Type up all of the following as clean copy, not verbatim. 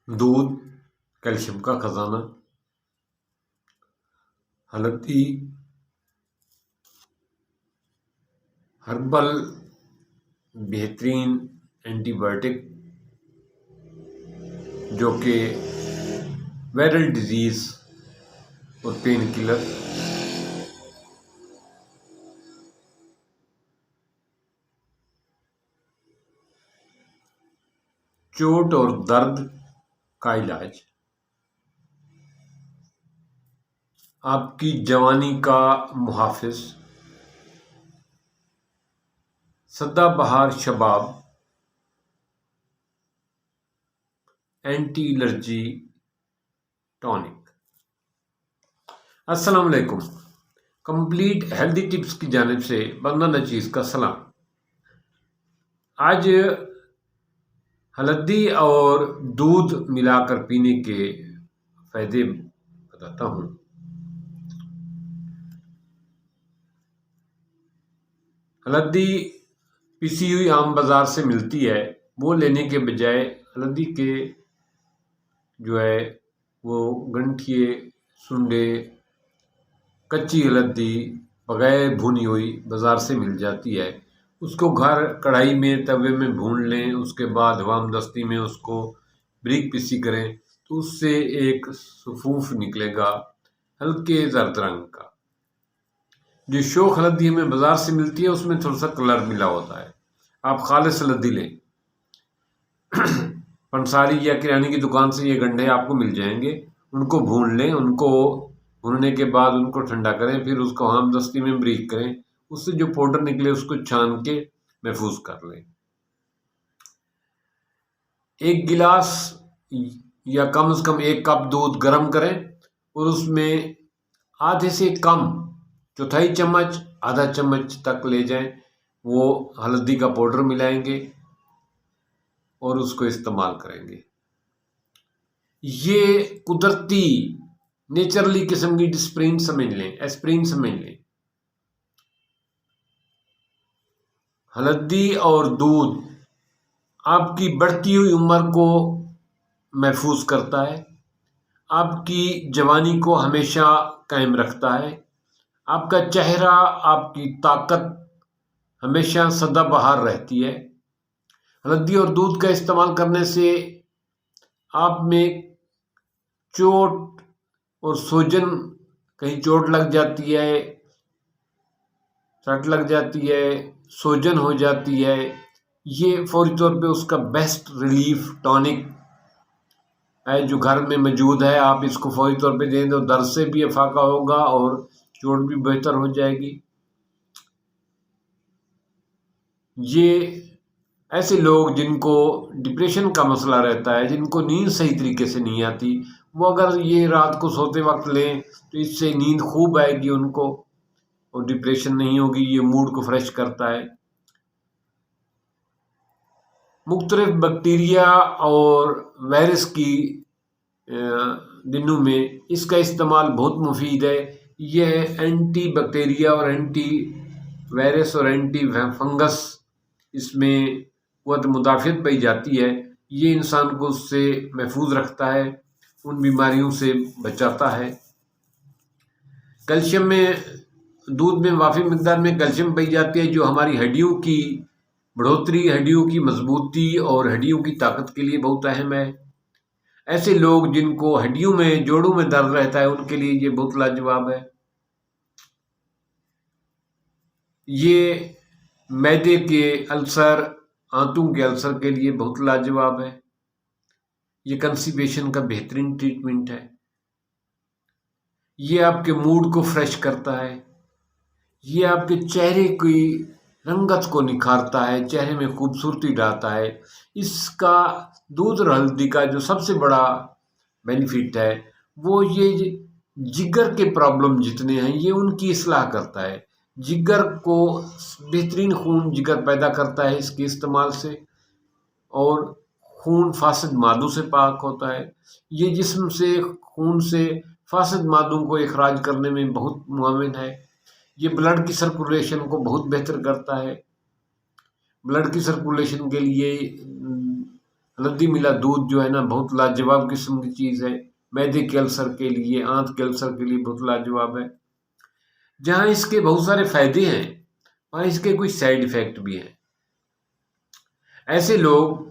دودھ کیلشیم کا خزانہ، ہلدی ہربل بہترین اینٹی بائیوٹک جو کہ وائرل ڈیزیز اور پین کلر، چوٹ اور درد کا علاج، آپ کی جوانی کا محافظ، سدا بہار شباب، اینٹی الرجی ٹونک۔ السلام علیکم، کمپلیٹ ہیلدی ٹپس کی جانب سے بندہ نچیز کا سلام۔ آج ہلدی اور دودھ ملا کر پینے کے فائدے بتاتا ہوں۔ ہلدی پیسی ہوئی عام بازار سے ملتی ہے، وہ لینے کے بجائے ہلدی کے وہ گنٹھیے، سنڈے، کچی ہلدی بغیر بھونی ہوئی بازار سے مل جاتی ہے، اس کو گھر کڑھائی میں توے میں بھون لیں، اس کے بعد عوام دستی میں اس کو بریک پیسی کریں تو اس سے ایک صفوف نکلے گا ہلکے زرد رنگ کا۔ جو شوخ ہلدی ہمیں بازار سے ملتی ہے اس میں تھوڑا سا کلر ملا ہوتا ہے، آپ خالص ہلدی لیں۔ پنساری یا کرانے کی دکان سے یہ گنڈے آپ کو مل جائیں گے، ان کو بھون لیں، ان کو بھوننے کے بعد ان کو ٹھنڈا کریں، پھر اس کو عام دستی میں بریک کریں، اس سے جو پاؤڈر نکلے اس کو چھان کے محفوظ کر لیں۔ ایک گلاس یا کم از کم 1 کپ دودھ گرم کریں اور اس میں آدھے سے کم، چوتھائی چمچ، آدھا چمچ تک لے جائیں، وہ ہلدی کا پاؤڈر ملائیں گے اور اس کو استعمال کریں گے۔ یہ قدرتی نیچرلی قسم کی ڈسپرین سمجھ لیں، ایسپرین سمجھ لیں۔ ہلدی اور دودھ آپ کی بڑھتی ہوئی عمر کو محفوظ کرتا ہے، آپ کی جوانی کو ہمیشہ قائم رکھتا ہے، آپ کا چہرہ، آپ کی طاقت ہمیشہ سدا بہار رہتی ہے۔ ہلدی اور دودھ کا استعمال کرنے سے آپ میں چوٹ اور سوجن، کہیں چوٹ لگ جاتی ہے، سٹ لگ جاتی ہے، سوجن ہو جاتی ہے، یہ فوری طور پہ اس کا بیسٹ ریلیف ٹونک ہے جو گھر میں موجود ہے۔ آپ اس کو فوری طور پہ دیں تو درد سے بھی افاقہ ہوگا اور چوٹ بھی بہتر ہو جائے گی۔ یہ ایسے لوگ جن کو ڈپریشن کا مسئلہ رہتا ہے، جن کو نیند صحیح طریقے سے نہیں آتی، وہ اگر یہ رات کو سوتے وقت لیں تو اس سے نیند خوب آئے گی ان کو اور ڈپریشن نہیں ہوگی، یہ موڈ کو فریش کرتا ہے۔ مختلف بیکٹیریا اور وائرس کی دنوں میں اس کا استعمال بہت مفید ہے۔ یہ اینٹی بیکٹیریا اور اینٹی وائرس اور اینٹی فنگس، اس میں قوت مدافعت پائی جاتی ہے، یہ انسان کو اس سے محفوظ رکھتا ہے، ان بیماریوں سے بچاتا ہے۔ کیلشیم میں دودھ میں وافی مقدار میں کیلشیم پائی جاتی ہے جو ہماری ہڈیوں کی بڑھوتری، ہڈیوں کی مضبوطی اور ہڈیوں کی طاقت کے لیے بہت اہم ہے۔ ایسے لوگ جن کو ہڈیوں میں، جوڑوں میں درد رہتا ہے، ان کے لیے یہ بہت لاجواب ہے۔ یہ معدے کے السر، آنتوں کے السر کے لیے بہت لاجواب ہے۔ یہ کنسٹیپیشن کا بہترین ٹریٹمنٹ ہے۔ یہ آپ کے موڈ کو فریش کرتا ہے، یہ آپ کے چہرے کی رنگت کو نکھارتا ہے، چہرے میں خوبصورتی ڈالتا ہے۔ اس کا دودھ اور ہلدی کا جو سب سے بڑا بینیفٹ ہے وہ یہ جگر کے پرابلم جتنے ہیں یہ ان کی اصلاح کرتا ہے، جگر کو بہترین خون جگر پیدا کرتا ہے اس کے استعمال سے، اور خون فاسد مادوں سے پاک ہوتا ہے۔ یہ جسم سے، خون سے فاسد مادوں کو اخراج کرنے میں بہت معاون ہے۔ یہ بلڈ کی سرکولیشن کو بہت بہتر کرتا ہے۔ بلڈ کی سرکولیشن کے لیے ہلدی ملا دودھ جو ہے نا بہت لاجواب قسم کی چیز ہے، معدے کے السر کے لیے، آنت کے السر کے لیے بہت لاجواب ہے۔ جہاں اس کے بہت سارے فائدے ہیں وہاں اس کے کچھ سائیڈ ایفیکٹ بھی ہیں۔ ایسے لوگ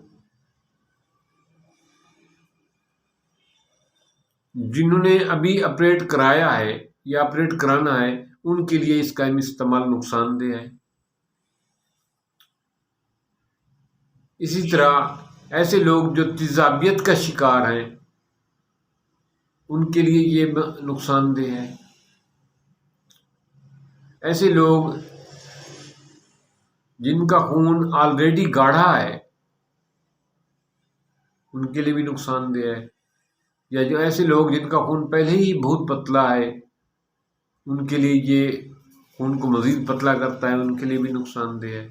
جنہوں نے ابھی آپریٹ کرایا ہے یا آپریٹ کرانا ہے ان کے لیے اس کا استعمال نقصان دہ ہے۔ اسی طرح ایسے لوگ جو تیزابیت کا شکار ہیں ان کے لیے یہ نقصان دہ ہے۔ ایسے لوگ جن کا خون آلریڈی گاڑھا ہے ان کے لیے بھی نقصان دہ ہے، یا جو ایسے لوگ جن کا خون پہلے ہی بہت پتلا ہے ان کے لیے یہ خون کو مزید پتلا کرتا ہے، ان کے لیے بھی نقصان دہ ہے۔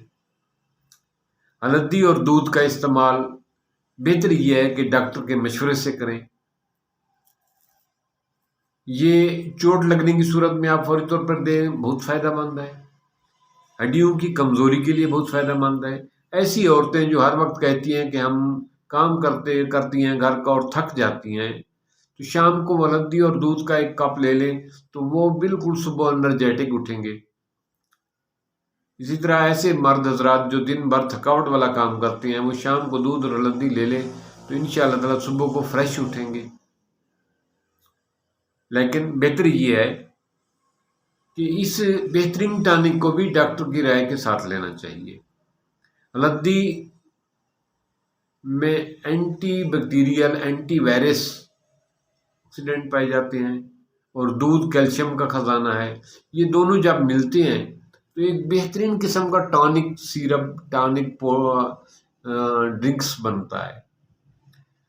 ہلدی اور دودھ کا استعمال بہتر یہ ہے کہ ڈاکٹر کے مشورے سے کریں۔ یہ چوٹ لگنے کی صورت میں آپ فوری طور پر دیں، بہت فائدہ مند ہے۔ ہڈیوں کی کمزوری کے لیے بہت فائدہ مند ہے۔ ایسی عورتیں جو ہر وقت کہتی ہیں کہ ہم کام کرتی ہیں گھر کا اور تھک جاتی ہیں، تو شام کو ہلدی اور دودھ کا ایک کپ لے لیں تو وہ بالکل صبح انرجیٹک اٹھیں گے۔ اسی طرح ایسے مرد حضرات جو دن بھر تھکاوٹ والا کام کرتے ہیں وہ شام کو دودھ اور ہلدی لے لیں تو انشاءاللہ تعالیٰ صبح کو فریش اٹھیں گے۔ لیکن بہتر یہ ہے کہ اس بہترین ٹانک کو بھی ڈاکٹر کی رائے کے ساتھ لینا چاہیے۔ ہلدی میں anti bacterial, anti virus oxidant پائے جاتے ہیں اور دودھ کیلشیم کا خزانہ ہے۔ یہ دونوں جب ملتے ہیں تو ایک بہترین قسم کا ٹانک سیرپ، ٹانک ڈرنکس بنتا ہے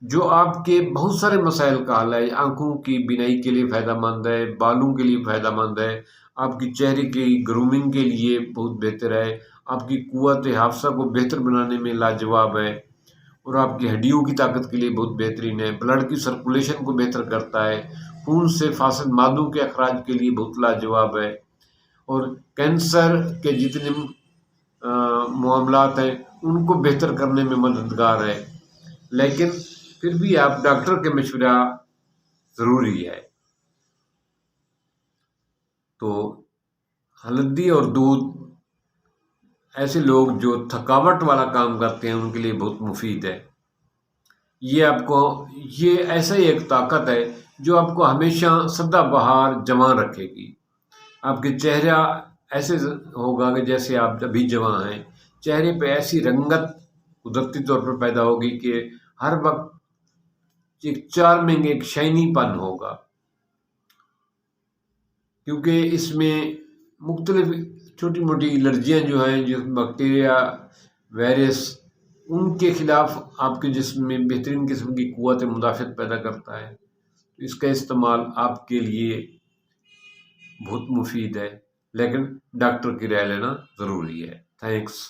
جو آپ کے بہت سارے مسائل کا حل ہے۔ آنکھوں کی بینائی کے لیے فائدہ مند ہے، بالوں کے لیے فائدہ مند ہے، آپ کی چہرے کی گرومنگ کے لیے بہت بہتر ہے، آپ کی قوت حافظہ کو بہتر بنانے میں لاجواب ہے، اور آپ کی ہڈیوں کی طاقت کے لیے بہت بہترین ہے، بلڈ کی سرکولیشن کو بہتر کرتا ہے، خون سے فاسد مادوں کے اخراج کے لیے بہت لاجواب ہے، اور کینسر کے جتنے معاملات ہیں ان کو بہتر کرنے میں مددگار ہے۔ لیکن پھر بھی آپ ڈاکٹر کے مشورہ ضروری ہے۔ تو ہلدی اور دودھ ایسے لوگ جو تھکاوٹ والا کام کرتے ہیں ان کے لیے بہت مفید ہے۔ یہ ایسا ہی ایک طاقت ہے جو آپ کو ہمیشہ سدا بہار جوان رکھے گی۔ آپ کے چہرہ ایسے ہوگا کہ جیسے آپ ابھی جوان ہیں، چہرے پہ ایسی رنگت قدرتی طور پر پیدا ہوگی کہ ہر وقت ایک چارمنگ، ایک شائنی پن ہوگا، کیونکہ اس میں مختلف چھوٹی موٹی الرجیاں جو ہیں، جو بیکٹیریا، وائرس، ان کے خلاف آپ کے جسم میں بہترین قسم کی قوت مدافعت پیدا کرتا ہے۔ اس کا استعمال آپ کے لیے بہت مفید ہے، لیکن ڈاکٹر کی رائے لینا ضروری ہے۔ تھینکس۔